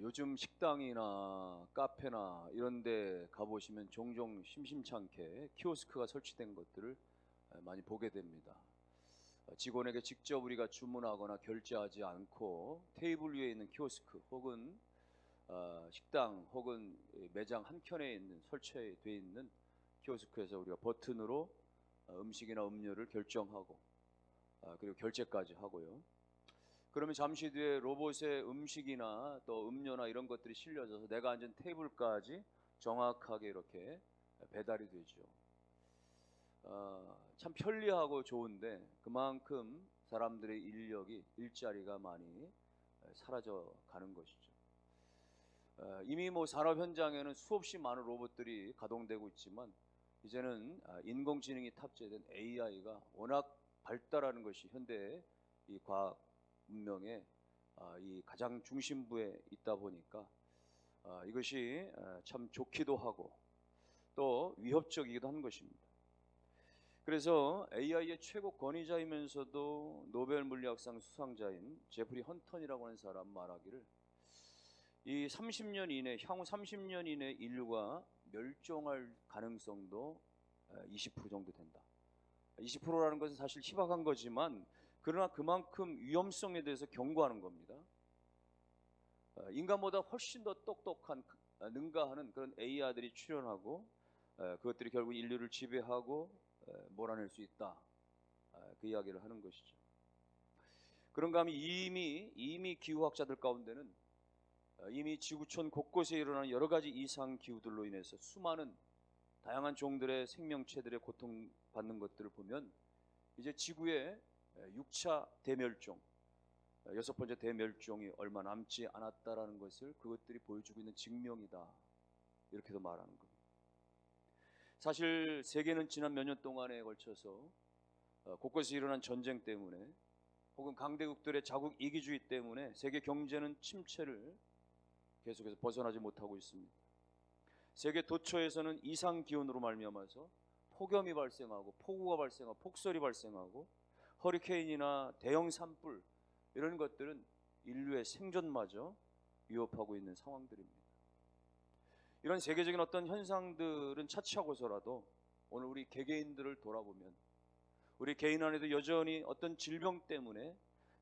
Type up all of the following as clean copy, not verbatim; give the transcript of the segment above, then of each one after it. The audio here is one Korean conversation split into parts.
요즘 식당이나 카페나 이런 데 가보시면 종종 심심찮게 키오스크가 설치된 것들을 많이 보게 됩니다. 직원에게 직접 우리가 주문하거나 결제하지 않고 테이블 위에 있는 키오스크 혹은 식당 혹은 매장 한켠에 있는 설치되어 있는 키오스크에서 우리가 버튼으로 음식이나 음료를 결정하고 그리고 결제까지 하고요. 그러면 잠시 뒤에 로봇의 음식이나 또 음료나 이런 것들이 실려져서 내가 앉은 테이블까지 정확하게 이렇게 배달이 되죠. 참 편리하고 좋은데 그만큼 사람들의 인력이 일자리가 많이 사라져 가는 것이죠. 이미 뭐 산업 현장에는 수없이 많은 로봇들이 가동되고 있지만 이제는 인공지능이 탑재된 AI가 워낙 발달하는 것이 현대의 이 과학 문명의 이 가장 중심부에 있다 보니까 이것이 참 좋기도 하고 또 위협적이기도 한 것입니다. 그래서 AI의 최고 권위자이면서도 노벨 물리학상 수상자인 제프리 헌턴이라고 하는 사람 말하기를 이 30년 이내, 향후 30년 이내 인류가 멸종할 가능성도 20% 정도 된다. 20%라는 것은 사실 희박한 거지만 그러나 그만큼 위험성에 대해서 경고하는 겁니다. 인간보다 훨씬 더 똑똑한 능가하는 그런 AI들이 출현하고 그것들이 결국 인류를 지배하고 몰아낼 수 있다. 그 이야기를 하는 것이죠. 그런가 하면 이미 기후학자들 가운데는 이미 지구촌 곳곳에 일어나는 여러 가지 이상 기후들로 인해서 수많은 다양한 종들의 생명체들의 고통받는 것들을 보면 이제 지구의 6차 대멸종, 여섯 번째 대멸종이 얼마 남지 않았다라는 것을 그것들이 보여주고 있는 증명이다. 이렇게도 말하는 겁니다. 사실 세계는 지난 몇 년 동안에 걸쳐서 곳곳에 일어난 전쟁 때문에 혹은 강대국들의 자국 이기주의 때문에 세계 경제는 침체를 계속해서 벗어나지 못하고 있습니다. 세계 도처에서는 이상 기온으로 말미암아서 폭염이 발생하고 폭우가 발생하고 폭설이 발생하고 허리케인이나 대형 산불 이런 것들은 인류의 생존마저 위협하고 있는 상황들입니다. 이런 세계적인 어떤 현상들은 차치하고서라도 오늘 우리 개개인들을 돌아보면 우리 개인 안에도 여전히 어떤 질병 때문에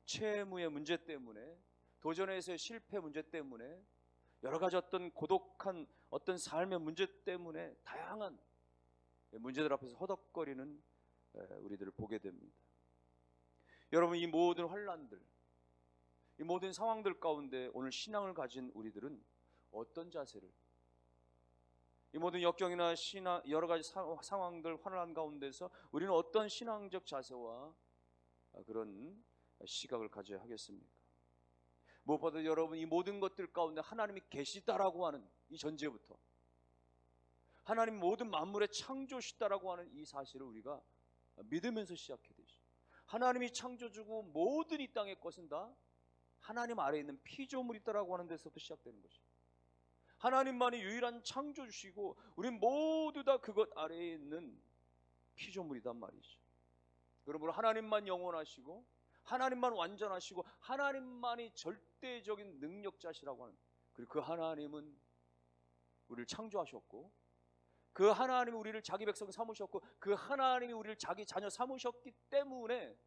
채무의 문제 때문에 도전에서의 실패 문제 때문에 여러 가지 어떤 고독한 어떤 삶의 문제 때문에 다양한 문제들 앞에서 허덕거리는 우리들을 보게 됩니다. 여러분, 이 모든 환난들, 이 모든 상황들 가운데 오늘 신앙을 가진 우리들은 어떤 자세를, 이 모든 역경이나 여러 가지 상황들, 환난 가운데서 우리는 어떤 신앙적 자세와 그런 시각을 가져야 하겠습니까? 무엇보다 여러분, 이 모든 것들 가운데 하나님이 계시다라고 하는 이 전제부터, 하나님 모든 만물의 창조시다라고 하는 이 사실을 우리가 믿으면서 시작해야 되죠. 하나님이 창조주고 모든 이 땅의 것은 다 하나님 아래에 있는 피조물이다라고 하는 데서부터 시작되는 것이죠. 하나님만이 유일한 창조주시고 우린 모두 다 그것 아래에 있는 피조물이단 말이죠. 그러므로 하나님만 영원하시고 하나님만 완전하시고 하나님만이 절대적인 능력자시라고 하는, 그리고 그 하나님은 우리를 창조하셨고 그 하나님이 우리를 자기 백성 삼으셨고 그 하나님이 우리를 자기 자녀 삼으셨기 때문에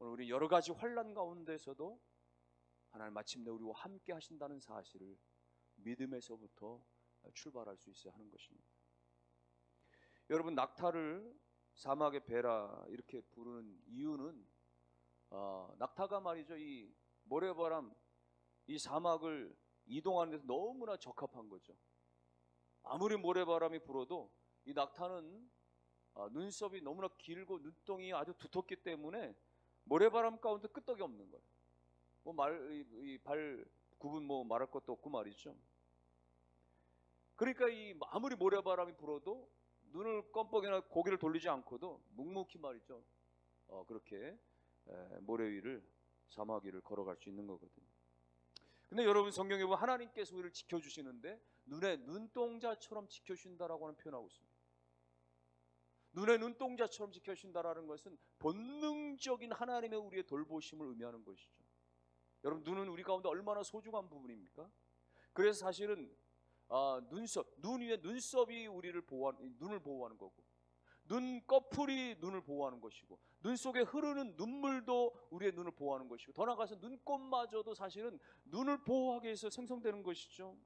오늘 우리 여러 가지 환난 가운데서도 하나님 마침내 우리와 함께 하신다는 사실을 믿음에서부터 출발할 수 있어야 하는 것입니다. 여러분, 낙타를 사막의 배라 이렇게 부르는 이유는 낙타가 말이죠, 이 모래바람, 이 사막을 이동하는 데서 너무나 적합한 거죠. 아무리 모래바람이 불어도 이 낙타는 눈썹이 너무나 길고 눈동이 아주 두텁기 때문에 모래바람 가운데 끄떡이 없는 거예요. 발 굽은 말할 것도 없고 말이죠. 그러니까 이 아무리 모래바람이 불어도 눈을 껌뻑이나 고개를 돌리지 않고도 묵묵히 말이죠. 그렇게 모래 위를, 사막 위를 걸어갈 수 있는 거거든요. 근데 여러분, 성경에 보면 하나님께서 우리를 지켜주시는데 눈의 눈동자처럼 지켜주신다라고 하는 표현하고 있습니다. 눈의 눈동자처럼 지켜주신다라는 것은 본능적인 하나님의 우리의 돌보심을 의미하는 것이죠. 여러분, 눈은 우리 가운데 얼마나 소중한 부분입니까? 그래서 사실은 눈 위에 눈썹이 우리를 눈을 보호하는 거고, 눈꺼풀이 눈을 보호하는 것이고, 눈 속에 흐르는 눈물도 우리의 눈을 보호하는 것이고, 더 나아가서 눈꽃마저도 사실은 눈을 보호하기 위해서 생성되는 것이죠.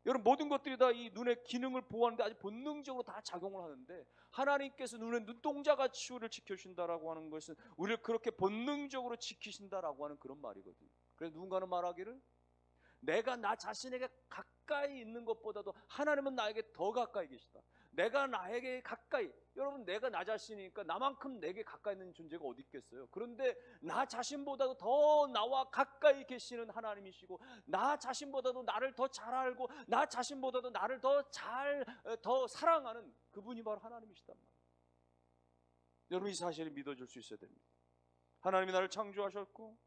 여러분, 모든 것들이 다 이 눈의 기능을 보호하는데 아주 본능적으로 다 작용을 하는데, 하나님께서 눈의 눈동자같이 우리를 지켜주신다라고 하는 것은 우리를 그렇게 본능적으로 지키신다라고 하는 그런 말이거든요. 그래서 누군가는 말하기를, 내가 나 자신에게 가까이 있는 것보다도 하나님은 나에게 더 가까이 계시다. 내가 나에게 가까이, 여러분, 내가 나 자신이니까 나만큼 내게 가까이 있는 존재가 어디 있겠어요? 그런데 나 자신보다도 더 나와 가까이 계시는 하나님이시고, 나 자신보다도 나를 더 잘 알고, 나 자신보다도 나를 더 사랑하는 그분이 바로 하나님이시단 말이에요. 여러분, 이 사실을 믿어줄 수 있어야 됩니다. 하나님이 나를 창조하셨고,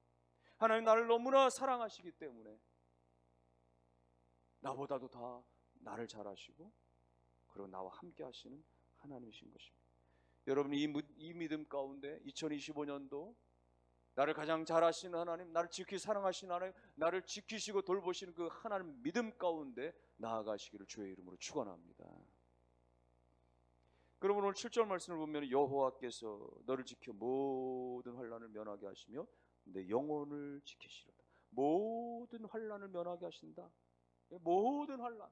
하나님 나를 너무나 사랑하시기 때문에 나보다도 다 나를 잘 아시고, 그리고 나와 함께 하시는 하나님이신 것입니다. 여러분, 이 믿음 가운데 2025년도 나를 가장 잘 아시는 하나님, 나를 지키 사랑하시는 하나님, 나를 지키시고 돌보시는 그 하나님 믿음 가운데 나아가시기를 주의 이름으로 축원합니다. 그러면 오늘 7절 말씀을 보면, 여호와께서 너를 지켜 모든 환난을 면하게 하시며 내 영혼을 지키시리로다. 모든 환난을 면하게 하신다. 모든 환난,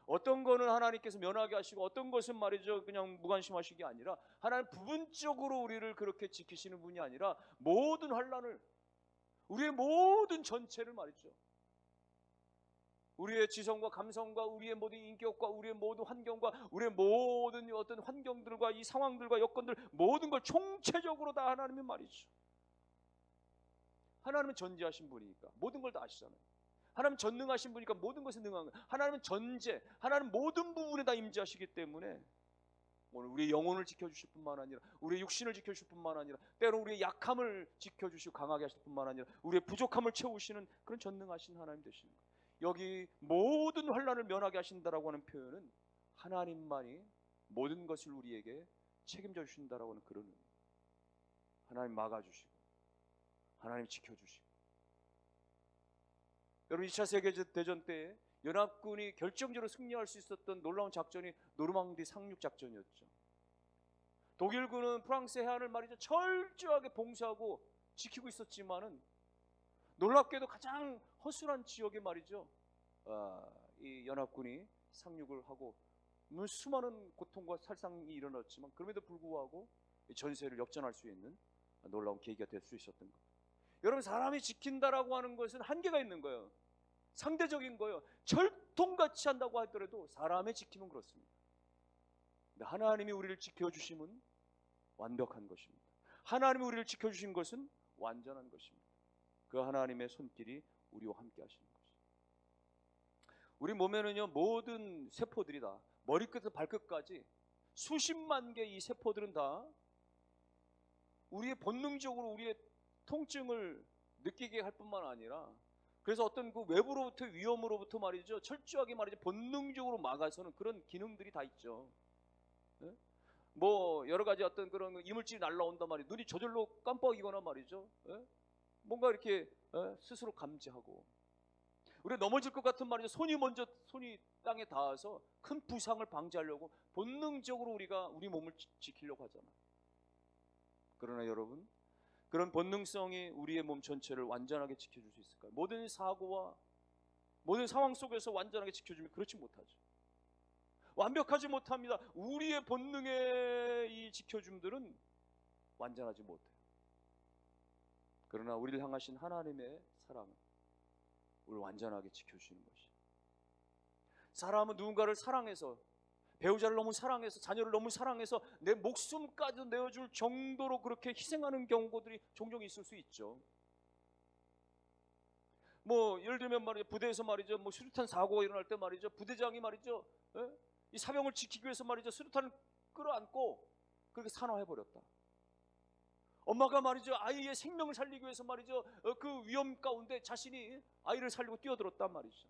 어떤 거는 하나님께서 면하게 하시고, 어떤 것은 말이죠 그냥 무관심하시기 아니라, 하나님 부분적으로 우리를 그렇게 지키시는 분이 아니라 모든 환난을, 우리의 모든 전체를 말이죠, 우리의 지성과 감성과 우리의 모든 인격과 우리의 모든 환경과 우리의 모든 어떤 환경들과 이 상황들과 여건들, 모든 걸 총체적으로 다 하나님이 말이죠. 하나님은 전지하신 분이니까 모든 걸 다 아시잖아요. 하나님은 전능하신 분이니까 모든 것에 능한 거예요. 하나님은 전제, 하나님은 모든 부분에 다 임재하시기 때문에 오늘 우리의 영혼을 지켜주실 뿐만 아니라, 우리의 육신을 지켜주실 뿐만 아니라, 때로 우리의 약함을 지켜주시고 강하게 하실 뿐만 아니라, 우리의 부족함을 채우시는 그런 전능하신 하나님 되시는 거예요. 여기 모든 환난을 면하게 하신다라고 하는 표현은 하나님만이 모든 것을 우리에게 책임져 주신다라고 하는 그런 의미. 하나님 막아주시고, 하나님 지켜주시고. 여러분, 2차 세계대전 때 연합군이 결정적으로 승리할 수 있었던 놀라운 작전이 노르망디 상륙 작전이었죠. 독일군은 프랑스 해안을 말이죠 철저하게 봉쇄하고 지키고 있었지만은, 놀랍게도 가장 허술한 지역에 말이죠 이 연합군이 상륙을 하고 수많은 고통과 살상이 일어났지만, 그럼에도 불구하고 전세를 역전할 수 있는 놀라운 계기가 될 수 있었던 것. 여러분, 사람이 지킨다라고 하는 것은 한계가 있는 거예요. 상대적인 거예요. 철통같이 한다고 하더라도 사람의 지킴은 그렇습니다. 근데 하나님이 우리를 지켜주심은 완벽한 것입니다. 하나님이 우리를 지켜주신 것은 완전한 것입니다. 그 하나님의 손길이 우리와 함께 하시는 것입니다. 우리 몸에는요, 모든 세포들이 다 머리끝에서 발끝까지 수십만 개의 이 세포들은 다 우리의 본능적으로 우리의 통증을 느끼게 할 뿐만 아니라, 그래서 어떤 그 외부로부터 위험으로부터 말이죠 철저하게 말이죠 본능적으로 막아서는 그런 기능들이 다 있죠. 네? 뭐 여러 가지 어떤 그런 이물질이 날라온단 말이에요. 눈이 저절로 깜빡이거나 말이죠. 네? 뭔가 이렇게 스스로 감지하고, 우리 넘어질 것 같은 말이죠 손이 땅에 닿아서 큰 부상을 방지하려고 본능적으로 우리가 우리 몸을 지키려고 하잖아요. 그러나 여러분, 그런 본능성이 우리의 몸 전체를 완전하게 지켜줄 수 있을까요? 모든 사고와 모든 상황 속에서 완전하게 지켜주면 그렇지 못하죠. 완벽하지 못합니다. 우리의 본능의 이 지켜줌들은 완전하지 못해요. 그러나 우리를 향하신 하나님의 사랑은 우리를 완전하게 지켜주시는 것이. 사람은 누군가를 사랑해서, 배우자를 너무 사랑해서, 자녀를 너무 사랑해서 내 목숨까지도 내어줄 정도로 그렇게 희생하는 경우들이 종종 있을 수 있죠. 뭐 예를 들면 말이죠, 부대에서 말이죠 뭐 수류탄 사고가 일어날 때 말이죠, 부대장이 말이죠 이 사병을 지키기 위해서 말이죠 수류탄을 끌어안고 그렇게 산화해버렸다. 엄마가 말이죠 아이의 생명을 살리기 위해서 말이죠 그 위험 가운데 자신이 아이를 살리고 뛰어들었단 말이죠.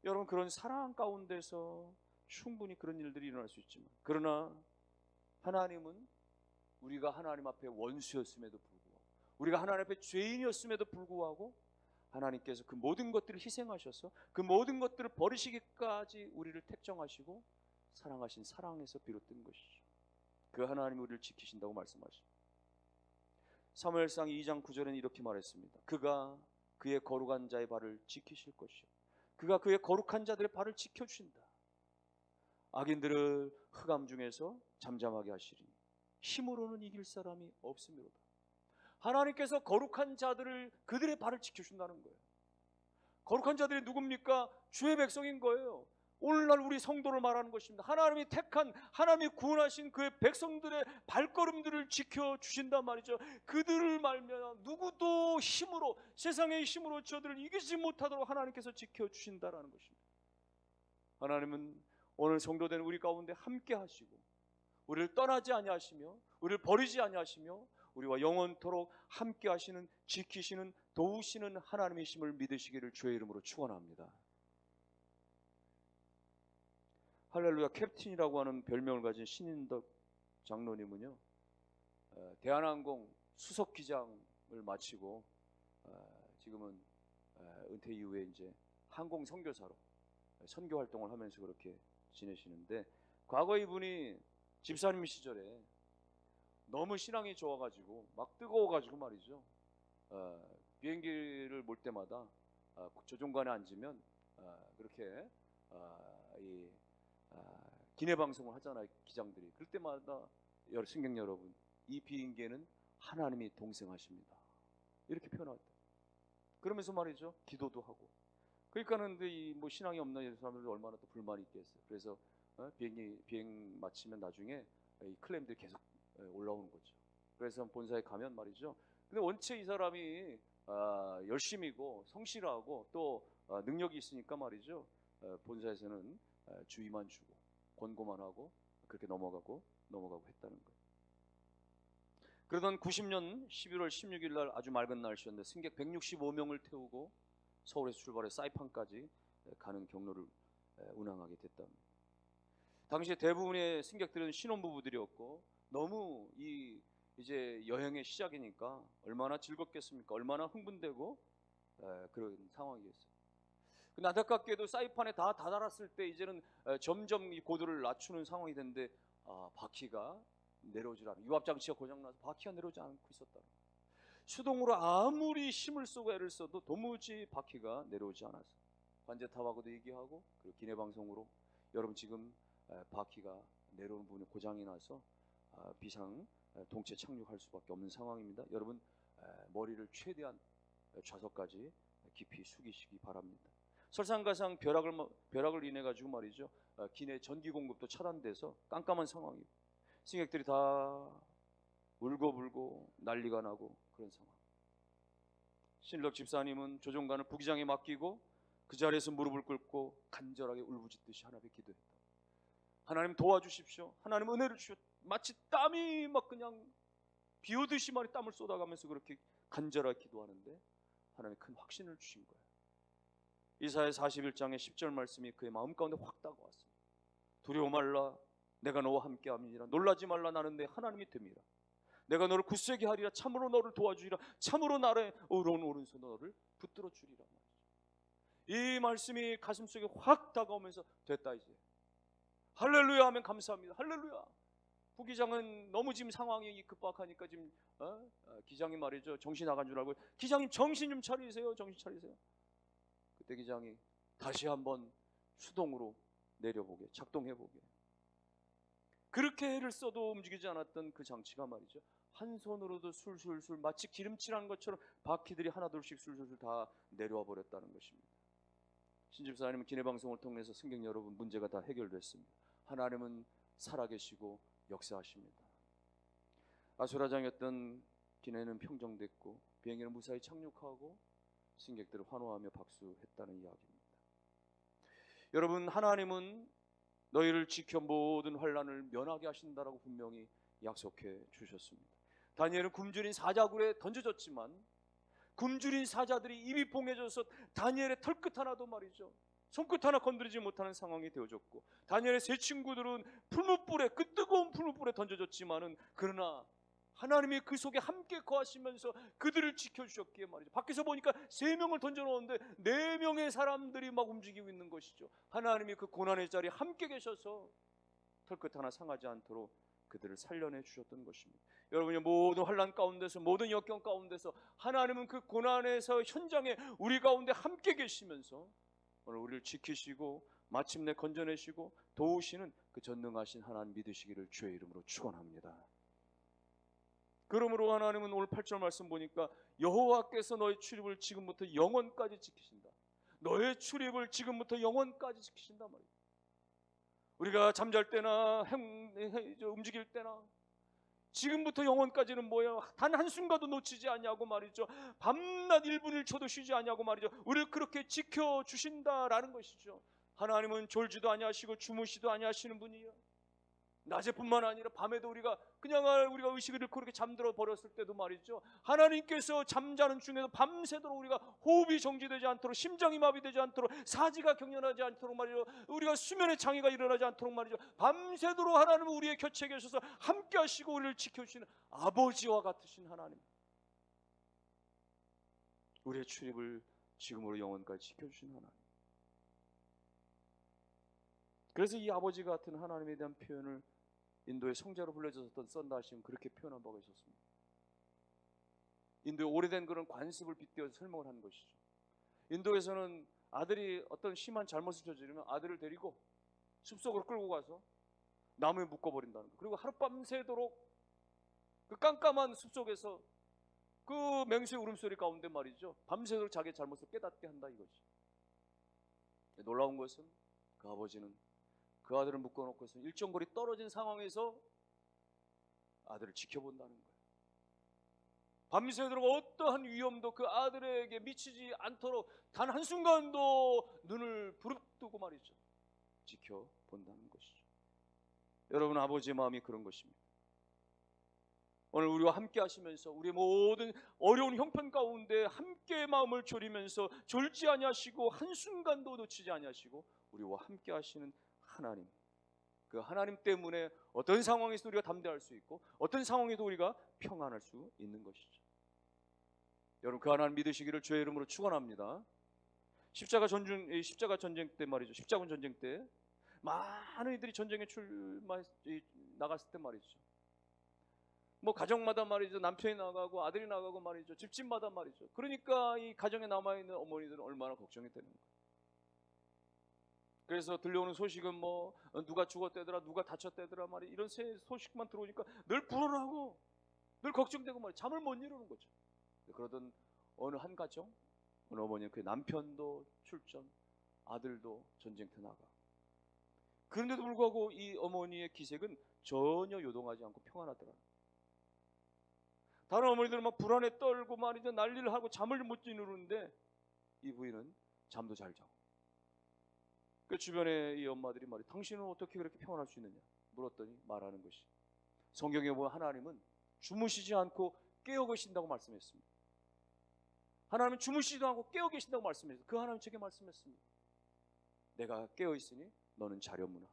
여러분, 그런 사랑 가운데서 충분히 그런 일들이 일어날 수 있지만, 그러나 하나님은 우리가 하나님 앞에 원수였음에도 불구하고, 우리가 하나님 앞에 죄인이었음에도 불구하고 하나님께서 그 모든 것들을 희생하셔서 그 모든 것들을 버리시기까지 우리를 택정하시고 사랑하신 사랑에서 비롯된 것이죠. 그 하나님이 우리를 지키신다고 말씀하십니다. 사무엘상 2장 9절에는 이렇게 말했습니다. 그가 그의 거룩한 자의 발을 지키실 것이요 그가 그의 거룩한 자들의 발을 지켜주신다. 악인들을 흑암 중에서 잠잠하게 하시리니 힘으로는 이길 사람이 없음이로다. 하나님께서 거룩한 자들을 그들의 발을 지켜준다는 거예요. 거룩한 자들이 누굽니까? 주의 백성인 거예요. 오늘날 우리 성도를 말하는 것입니다. 하나님이 택한, 하나님이 구원하신 그의 백성들의 발걸음들을 지켜주신단 말이죠. 그들을 말며 누구도 힘으로, 세상의 힘으로 저들을 이기지 못하도록 하나님께서 지켜주신다라는 것입니다. 하나님은 오늘 성도된 우리 가운데 함께 하시고 우리를 떠나지 아니하시며 우리를 버리지 아니하시며 우리와 영원토록 함께 하시는, 지키시는, 도우시는 하나님이심을 믿으시기를 주의 이름으로 축원합니다. 할렐루야. 캡틴이라고 하는 별명을 가진 신인덕 장로님은요, 대한항공 수석기장을 마치고 지금은 은퇴 이후에 이제 항공 선교사로 선교 활동을 하면서 그렇게 지내시는데, 과거 이분이 집사님 시절에 너무 신앙이 좋아가지고 막 뜨거워가지고 말이죠, 비행기를 몰 때마다 조종관에 앉으면 그렇게 기내 방송을 하잖아요, 기장들이. 그럴 때마다 승객 여러분, 이 비행기에는 하나님이 동생하십니다, 이렇게 표현하다. 그러면서 말이죠, 기도도 하고. 그러니까는 뭐 신앙이 없는 사람들이 얼마나 또 불만이 있겠어요. 그래서 비행 마치면 나중에 이 클레임들이 계속 올라오는 거죠. 그래서 본사에 가면 말이죠, 근데 원체 이 사람이 열심이고 성실하고 또 능력이 있으니까 말이죠, 본사에서는 주의만 주고 권고만 하고 그렇게 넘어가고 했다는 거예요. 그러던 90년 11월 16일 날 아주 맑은 날씨였는데 승객 165명을 태우고 서울에서 출발해 사이판까지 가는 경로를 운항하게 됐답니다. 당시에 대부분의 승객들은 신혼부부들이었고 너무 이제 여행의 시작이니까 얼마나 즐겁겠습니까? 얼마나 흥분되고 그런 상황이었어요. 근데 안타깝게도 사이판에 다 다다랐을 때 이제는 점점 이 고도를 낮추는 상황이 됐는데 바퀴가 내려오질 않아. 유압장치가 고장나서 바퀴가 내려오지 않고 있었다. 수동으로 아무리 힘을 쓰고 애를 써도 도무지 바퀴가 내려오지 않았어. 관제탑하고도 얘기하고 그리고 기내방송으로 여러분 지금 바퀴가 내려오는 부분에 고장이 나서 비상 동체 착륙할 수밖에 없는 상황입니다. 여러분 머리를 최대한 좌석까지 깊이 숙이시기 바랍니다. 설상가상 벼락을 인해 가지고 말이죠, 기내 전기 공급도 차단돼서 깜깜한 상황이에요. 승객들이 다 울고불고 난리가 나고 그런 상황. 신인덕 집사님은 조종관을 부기장에 맡기고 그 자리에서 무릎을 꿇고 간절하게 울부짖듯이 하나님께 기도했다. 하나님 도와주십시오. 하나님 은혜를 주시오. 마치 땀이 막 그냥 비 오듯이 말이 땀을 쏟아가면서 그렇게 간절하게 기도하는데 하나님이 큰 확신을 주신 거예요. 이사야 41장의 10절 말씀이 그의 마음 가운데 확 다가왔습니다. 두려워 말라, 내가 너와 함께함이니라. 놀라지 말라, 나는 내 하나님이 됨이라. 내가 너를 굳세게 하리라. 참으로 너를 도와주리라. 참으로 나의 의로운 오른손 너를 붙들어 주리라. 이 말씀이 가슴속에 확 다가오면서 됐다 이제. 할렐루야 하면 감사합니다. 할렐루야. 부기장은 너무 지금 상황이 급박하니까 지금 기장이 말이죠, 정신 나간 줄 알고, 기장님 정신 좀 차리세요. 정신 차리세요. 그때 기장이 다시 한번 수동으로 내려보게, 작동해보게. 그렇게 애를 써도 움직이지 않았던 그 장치가 말이죠, 한 손으로도 술술술 마치 기름칠한 것처럼 바퀴들이 하나둘씩 술술술 다 내려와 버렸다는 것입니다. 신집사님은 기내방송을 통해서 승객 여러분, 문제가 다 해결됐습니다. 하나님은 살아계시고 역사하십니다. 아수라장이었던 기내는 평정됐고 비행기는 무사히 착륙하고 승객들을 환호하며 박수했다는 이야기입니다. 여러분, 하나님은 너희를 지켜 모든 환난을 면하게 하신다라고 분명히 약속해 주셨습니다. 다니엘은 굶주린 사자굴에 던져졌지만 굶주린 사자들이 입이 봉해져서 다니엘의 털끝 하나도 말이죠, 손끝 하나 건드리지 못하는 상황이 되어졌고, 다니엘의 세 친구들은 풀무불에, 그 뜨거운 풀무불에 던져졌지만은 그러나 하나님이 그 속에 함께 거하시면서 그들을 지켜주셨기에 말이죠. 밖에서 보니까 3명을 던져놓았는데 4명의 사람들이 막 움직이고 있는 것이죠. 하나님이 그 고난의 자리에 함께 계셔서 털끝 하나 상하지 않도록 그들을 살려내 주셨던 것입니다. 여러분이 모든 환난 가운데서, 모든 역경 가운데서 하나님은 그 고난에서 현장에 우리 가운데 함께 계시면서 오늘 우리를 지키시고 마침내 건져내시고 도우시는 그 전능하신 하나님 믿으시기를 주의 이름으로 축원합니다. 그러므로 하나님은 오늘 8절 말씀 보니까 여호와께서 너의 출입을 지금부터 영원까지 지키신다. 너의 출입을 지금부터 영원까지 지키신다 말이에요. 우리가 잠잘 때나 움직일 때나 지금부터 영원까지는 뭐예요? 단 한순간도 놓치지 않냐고 말이죠. 밤낮 1분 1초도 쉬지 않냐고 말이죠. 우리를 그렇게 지켜주신다라는 것이죠. 하나님은 졸지도 아니하시고 주무시도 아니하시는 분이에요. 낮에뿐만 아니라 밤에도 우리가 의식을 잃고 그렇게 잠들어 버렸을 때도 말이죠. 하나님께서 잠자는 중에도 밤새도록 우리가 호흡이 정지되지 않도록, 심장이 마비되지 않도록, 사지가 경련하지 않도록 말이죠. 우리가 수면의 장애가 일어나지 않도록 말이죠. 밤새도록 하나님은 우리의 곁에 계셔서 함께 하시고 우리를 지켜주시는 아버지와 같으신 하나님. 우리의 출입을 지금으로 영원까지 지켜주시는 하나님. 그래서 이 아버지 같은 하나님에 대한 표현을 인도의 성자로 불려졌던 썬다시는 그렇게 표현한 바가 있었습니다. 인도의 오래된 그런 관습을 빗대어서 설명을 하는 것이죠. 인도에서는 아들이 어떤 심한 잘못을 저지르면 아들을 데리고 숲속으로 끌고 가서 나무에 묶어버린다는 거예요. 그리고 하룻밤 새도록 그 깜깜한 숲속에서 그 맹수의 울음소리 가운데 말이죠, 밤새도록 자기의 잘못을 깨닫게 한다 이거지. 놀라운 것은 그 아버지는 그 아들을 묶어놓고서 일정 거리 떨어진 상황에서 아들을 지켜본다는 거예요. 밤새도록 어떠한 위험도 그 아들에게 미치지 않도록 단 한순간도 눈을 부릅뜨고 말이죠, 지켜본다는 것이죠. 여러분, 아버지의 마음이 그런 것입니다. 오늘 우리와 함께 하시면서 우리 모든 어려운 형편 가운데 함께 마음을 졸이면서 졸지 아니하시고 한순간도 놓치지 아니하시고 우리와 함께 하시는 하나님, 그 하나님 때문에 어떤 상황에서도 우리가 담대할 수 있고 어떤 상황에도 우리가 평안할 수 있는 것이죠. 여러분, 그 하나님 믿으시기를 주의 이름으로 축원합니다. 십자가 전쟁 때 말이죠, 십자군 전쟁 때 많은 이들이 전쟁에 나갔을 때 말이죠, 뭐 가정마다 말이죠, 남편이 나가고 아들이 나가고 말이죠, 집집마다 말이죠. 그러니까 이 가정에 남아있는 어머니들은 얼마나 걱정이 되는 거예요. 그래서 들려오는 소식은 뭐 누가 죽었대더라, 누가 다쳤대더라 말이야, 이런 소식만 들어오니까 늘 불안하고 늘 걱정되고 말이야, 잠을 못 이루는 거죠. 그러던 어느 한 가정, 어느 어머니는 그 남편도 출전, 아들도 전쟁터 나가. 그런데도 불구하고 이 어머니의 기색은 전혀 요동하지 않고 평안하더라. 다른 어머니들은 막 불안에 떨고 말이죠, 난리를 하고 잠을 못 이루는데 이 부인은 잠도 잘 자고. 그 주변에 이 엄마들이 말이야, 당신은 어떻게 그렇게 평안할 수 있느냐 물었더니 말하는 것이, 성경에 보면 하나님은 주무시지 않고 깨어 계신다고 말씀했습니다. 하나님은 주무시지도 않고 깨어 계신다고 말씀했어요. 그 하나님 제게 말씀했습니다. 내가 깨어 있으니 너는 자려무나.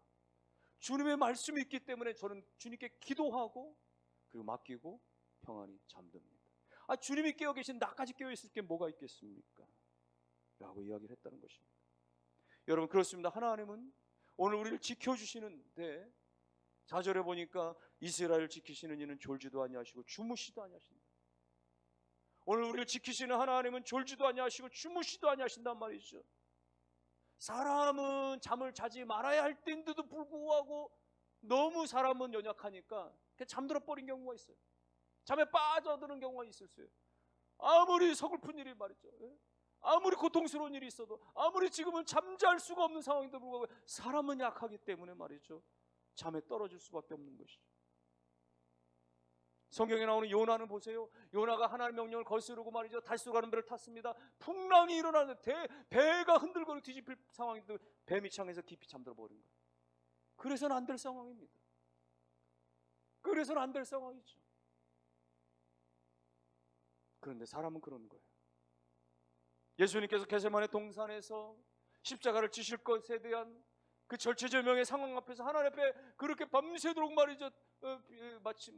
주님의 말씀이 있기 때문에 저는 주님께 기도하고 그리고 맡기고 평안히 잠듭니다. 주님이 깨어 계신 나까지 깨어 있을 게 뭐가 있겠습니까? 라고 이야기를 했다는 것입니다. 여러분, 그렇습니다. 하나님은 오늘 우리를 지켜주시는데 4절에 보니까 이스라엘을 지키시는 이는 졸지도 아니하시고 주무시도 아니하신다. 오늘 우리를 지키시는 하나님은 졸지도 아니하시고 주무시도 아니하신단 말이죠. 사람은 잠을 자지 말아야 할 때인데도 불구하고 너무 사람은 연약하니까 잠들어 버린 경우가 있어요. 잠에 빠져드는 경우가 있었어요. 아무리 서글픈 일이 말이죠, 아무리 고통스러운 일이 있어도, 아무리 지금은 잠잘 수가 없는 상황인데도 불구하고 사람은 약하기 때문에 말이죠, 잠에 떨어질 수밖에 없는 것이죠. 성경에 나오는 요나는 보세요. 요나가 하나님의 명령을 거스르고 말이죠, 달수가는 배를 탔습니다. 풍랑이 일어나는데 배가 흔들거리고 뒤집힐 상황인데 배 밑창에서 깊이 잠들어 버린 거예요. 그래서는 안 될 상황입니다. 그래서는 안 될 상황이죠. 그런데 사람은 그런 거예요. 예수님께서 겟세마네 동산에서 십자가를 지실 것에 대한 그 절체절명의 상황 앞에서 하나님 앞에 그렇게 밤새도록 말이죠, 마치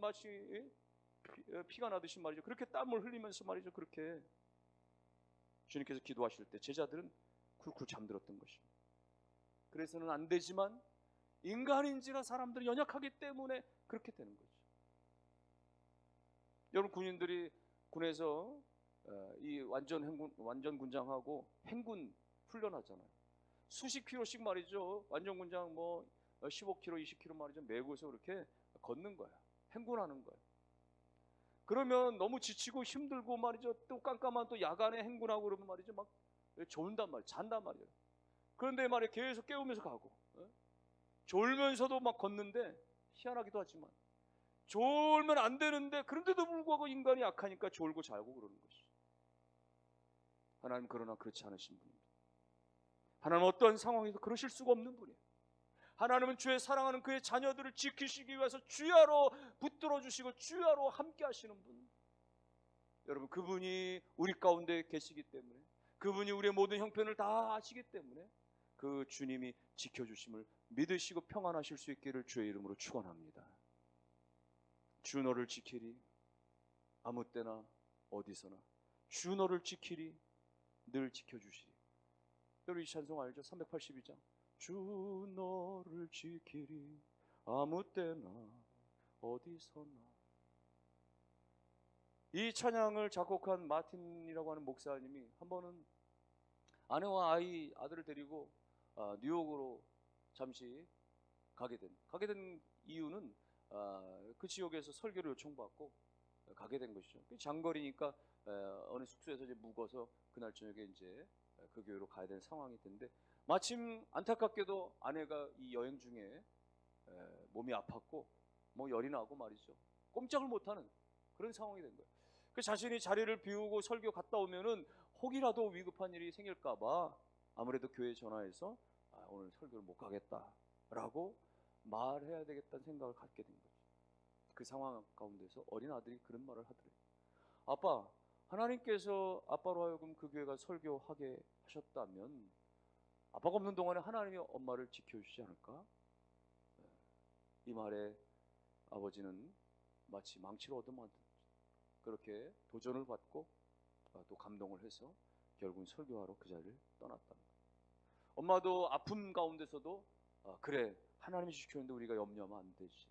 피가 나듯이 말이죠. 그렇게 땀을 흘리면서 말이죠. 그렇게 주님께서 기도하실 때 제자들은 쿨쿨 잠들었던 것입니다. 그래서는 안 되지만 인간인지라 사람들이 연약하기 때문에 그렇게 되는 거죠. 여러분, 군인들이 군에서 이 완전 군장하고 행군 훈련하잖아요. 수십 킬로씩 말이죠. 완전 군장 뭐 15km, 20km 말이죠. 메고서 그렇게 걷는 거야. 행군하는 거야. 그러면 너무 지치고 힘들고 말이죠. 또 깜깜한 또 야간에 행군하고 그러면 말이죠. 막 졸단 말이에요. 잔단 말이에요. 그런데 말이에요. 계속 깨우면서 가고, 졸면서도 막 걷는데, 희한하기도 하지만 졸면 안 되는데, 그런데도 불구하고 인간이 약하니까 졸고 자고 그러는 것이죠. 하나님 그러나 그렇지 않으신 분입니다. 하나님은 어떤 상황에서 그러실 수가 없는 분이에요. 하나님은 주의 사랑하는 그의 자녀들을 지키시기 위해서 주야로 붙들어 주시고 주야로 함께 하시는 분. 여러분, 그분이 우리 가운데 계시기 때문에, 그분이 우리의 모든 형편을 다 아시기 때문에 그 주님이 지켜주심을 믿으시고 평안하실 수 있기를 주의 이름으로 축원합니다. 주 너를 지키리. 아무 때나 어디서나 주 너를 지키리. 늘 지켜주시리. 여러분, 이 찬송 알죠? 382장. 주 너를 지키리. 아무 때나 어디서나. 이 찬양을 작곡한 마틴이라고 하는 목사님이 한 번은 아내와 아들을 데리고 뉴욕으로 잠시 가게 된 이유는 그 지역에서 설교를 요청받고 가게 된 것이죠. 장거리니까 어느 숙소에서 이제 묵어서 그날 저녁에 이제 그 교회로 가야 되는 상황이 됐는데, 마침 안타깝게도 아내가 이 여행 중에 몸이 아팠고 뭐 열이 나고 말이죠. 꼼짝을 못하는 그런 상황이 된 거예요. 그 자신이 자리를 비우고 설교 갔다 오면은 혹이라도 위급한 일이 생길까봐 아무래도 교회에 전화해서 오늘 설교를 못 가겠다라고 말해야 되겠다는 생각을 갖게 된 거죠. 그 상황 가운데서 어린 아들이 그런 말을 하더래요. 아빠, 하나님께서 아빠로 하여금 그 교회가 설교하게 하셨다면 아빠가 없는 동안에 하나님이 엄마를 지켜주시지 않을까? 이 말에 아버지는 마치 망치로 얻어맞은 그렇게 도전을 받고 또 감동을 해서 결국은 설교하러 그 자리를 떠났답니다. 엄마도 아픔 가운데서도 그래, 하나님이 지켰는데 우리가 염려하면 안 되지.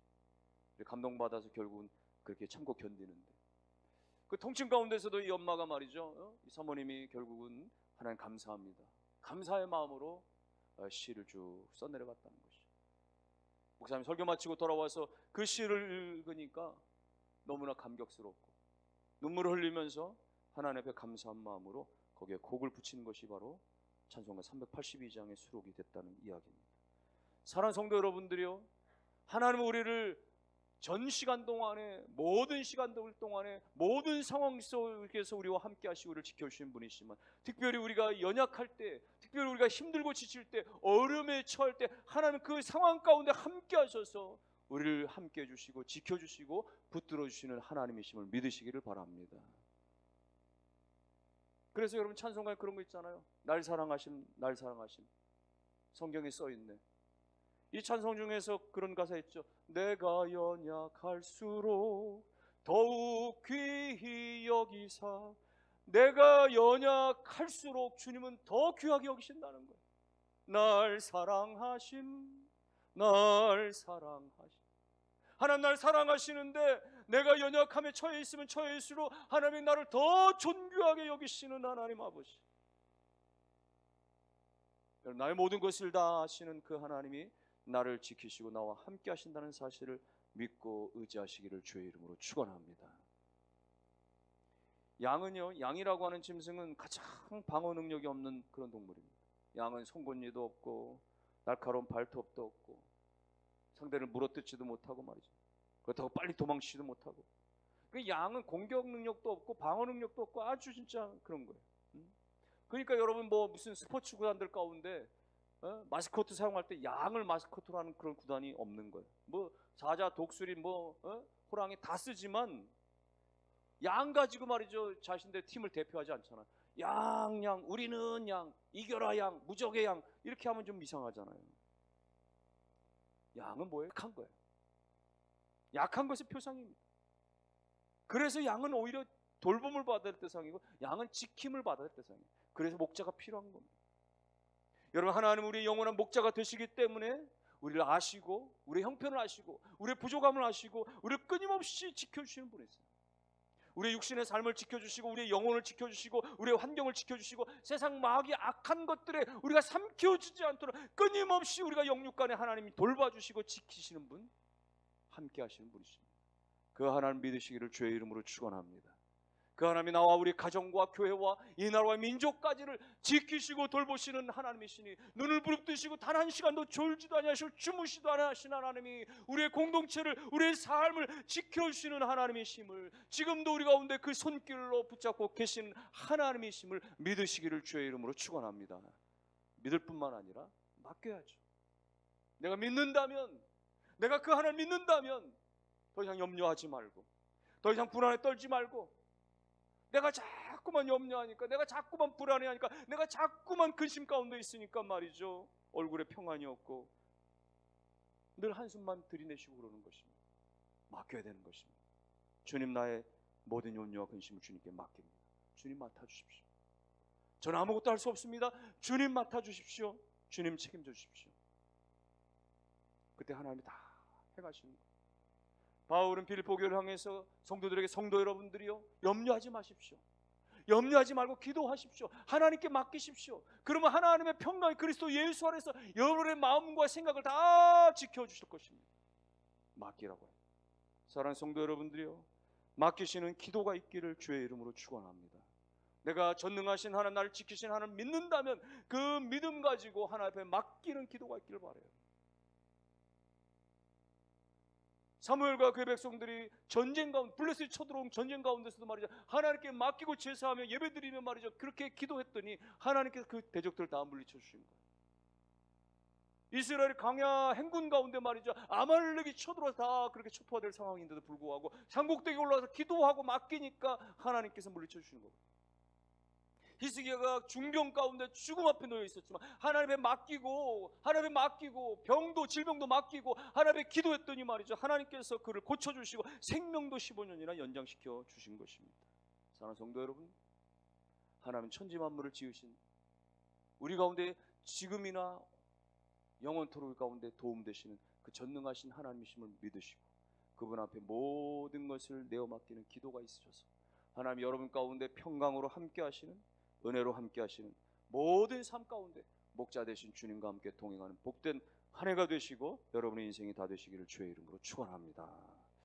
감동받아서 결국은 그렇게 참고 견디는데, 그 통증 가운데서도 이 엄마가 말이죠, 이 사모님이 결국은 하나님 감사합니다, 감사의 마음으로 시를 쭉 써내려갔다는 것이죠. 목사님 설교 마치고 돌아와서 그 시를 읽으니까 너무나 감격스럽고 눈물을 흘리면서 하나님 앞에 감사한 마음으로 거기에 곡을 붙이는 것이 바로 찬송가 382장의 수록이 됐다는 이야기입니다. 사랑하는 성도 여러분들이요, 하나님은 우리를 전 시간 동안에, 모든 시간들 동안에, 모든 상황 속에서 우리와 함께 하시고 우리를 지켜주시는 분이시지만, 특별히 우리가 연약할 때, 특별히 우리가 힘들고 지칠 때, 어려움에 처할 때 하나님 그 상황 가운데 함께 하셔서 우리를 함께 해주시고 지켜주시고 붙들어 주시는 하나님이심을 믿으시기를 바랍니다. 그래서 여러분, 찬송가에 그런 거 있잖아요. 날 사랑하심, 날 사랑하심. 성경에 써있네. 이 찬송 중에서 그런 가사 있죠. 내가 연약할수록 더욱 귀히 여기사. 내가 연약할수록 주님은 더 귀하게 여기신다는 거예요. 날 사랑하심, 날 사랑하심. 하나님 날 사랑하시는데 내가 연약함에 처해 있으면 처해있을수록 하나님이 나를 더 존귀하게 여기시는 하나님 아버지. 나의 모든 것을 다 아시는 그 하나님이 나를 지키시고 나와 함께 하신다는 사실을 믿고 의지하시기를 주의 이름으로 축원합니다. 양은요, 양이라고 하는 짐승은 가장 방어 능력이 없는 그런 동물입니다. 양은 송곳니도 없고 날카로운 발톱도 없고 상대를 물어뜯지도 못하고 말이죠. 그렇다고 빨리 도망치지도 못하고. 그 양은 공격 능력도 없고 방어 능력도 없고 아주 진짜 그런 거예요. 그러니까 여러분, 뭐 무슨 스포츠 구단들 가운데 마스코트 사용할 때 양을 마스코트로 하는 그런 구단이 없는 거예요. 뭐 사자, 독수리, 호랑이 다 쓰지만 양 가지고 말이죠, 자신들의 팀을 대표하지 않잖아. 양, 우리는 양, 이겨라 양, 무적의 양, 이렇게 하면 좀 이상하잖아요. 양은 뭐예요? 약한 거예요. 약한 것의 표상입니다. 그래서 양은 오히려 돌봄을 받아야 될 대상이고 양은 지킴을 받아야 될 대상이에요. 그래서 목자가 필요한 겁니다. 여러분, 하나님 우리의 영원한 목자가 되시기 때문에 우리를 아시고 우리의 형편을 아시고 우리의 부족함을 아시고 우리를 끊임없이 지켜주시는 분이세요. 우리의 육신의 삶을 지켜주시고 우리의 영혼을 지켜주시고 우리의 환경을 지켜주시고 세상 마귀 악한 것들에 우리가 삼켜지지 않도록 끊임없이 우리가 영육간에 하나님이 돌봐주시고 지키시는 분, 함께 하시는 분이십니다. 그 하나님 믿으시기를 주의 이름으로 축원합니다. 그 하나님이 나와 우리 가정과 교회와 이 나라와 민족까지를 지키시고 돌보시는 하나님이시니 눈을 부릅뜨시고 단 한 시간도 졸지도 아니하시고 주무시도 아니하신 하나님이 우리의 공동체를 우리의 삶을 지켜주시는 하나님이심을, 지금도 우리 가운데 그 손길로 붙잡고 계신 하나님이심을 믿으시기를 주의 이름으로 축원합니다. 믿을 뿐만 아니라 맡겨야죠. 내가 믿는다면, 내가 그 하나님 믿는다면 더 이상 염려하지 말고 더 이상 불안에 떨지 말고, 내가 자꾸만 염려하니까, 내가 자꾸만 불안해하니까, 내가 자꾸만 근심 가운데 있으니까 말이죠, 얼굴에 평안이 없고 늘 한숨만 들이내시고 그러는 것입니다. 맡겨야 되는 것입니다. 주님, 나의 모든 염려와 근심을 주님께 맡깁니다. 주님 맡아주십시오. 저는 아무것도 할 수 없습니다. 주님 맡아주십시오. 주님 책임져 주십시오. 그때 하나님이 다 해가시는 거예요. 바울은 빌립보 교회를 향해서 성도들에게, 성도 여러분들이요, 염려하지 마십시오. 염려하지 말고 기도하십시오. 하나님께 맡기십시오. 그러면 하나님의 평강이 그리스도 예수 안에서 여러분의 마음과 생각을 다 지켜주실 것입니다. 맡기라고 해요. 사랑하는 성도 여러분들이요, 맡기시는 기도가 있기를 주의 이름으로 축원합니다. 내가 전능하신 하나님, 나를 지키신 하나님 믿는다면 그 믿음 가지고 하나님 앞에 맡기는 기도가 있기를 바라요. 사무엘과 그의 백성들이 전쟁 가운데, 블레셋이 쳐들어온 전쟁 가운데서도 말이죠, 하나님께 맡기고 제사하며 예배드리며 말이죠, 그렇게 기도했더니 하나님께서 그 대적들을 다 물리쳐 주신 거예요. 이스라엘 광야 행군 가운데 말이죠, 아말렉이 쳐들어와서 다 그렇게 초토화될 상황인데도 불구하고 산꼭대기에 올라와서 기도하고 맡기니까 하나님께서 물리쳐 주시는 거예요. 히스기야가 중병 가운데 죽음 앞에 놓여 있었지만 하나님에 맡기고, 하나님에 맡기고, 병도 질병도 맡기고 하나님에 기도했더니 말이죠, 하나님께서 그를 고쳐주시고 생명도 15년이나 연장시켜 주신 것입니다. 사랑하는 성도 여러분, 하나님은 천지 만물을 지으신 우리 가운데 지금이나 영원토록 가운데 도움되시는 그 전능하신 하나님이심을 믿으시고 그분 앞에 모든 것을 내어 맡기는 기도가 있으셔서 하나님 여러분 가운데 평강으로 함께 하시는, 은혜로 함께 하시는 모든 삶 가운데 목자 되신 주님과 함께 동행하는 복된 한 해가 되시고 여러분의 인생이 다 되시기를 주의 이름으로 축원합니다.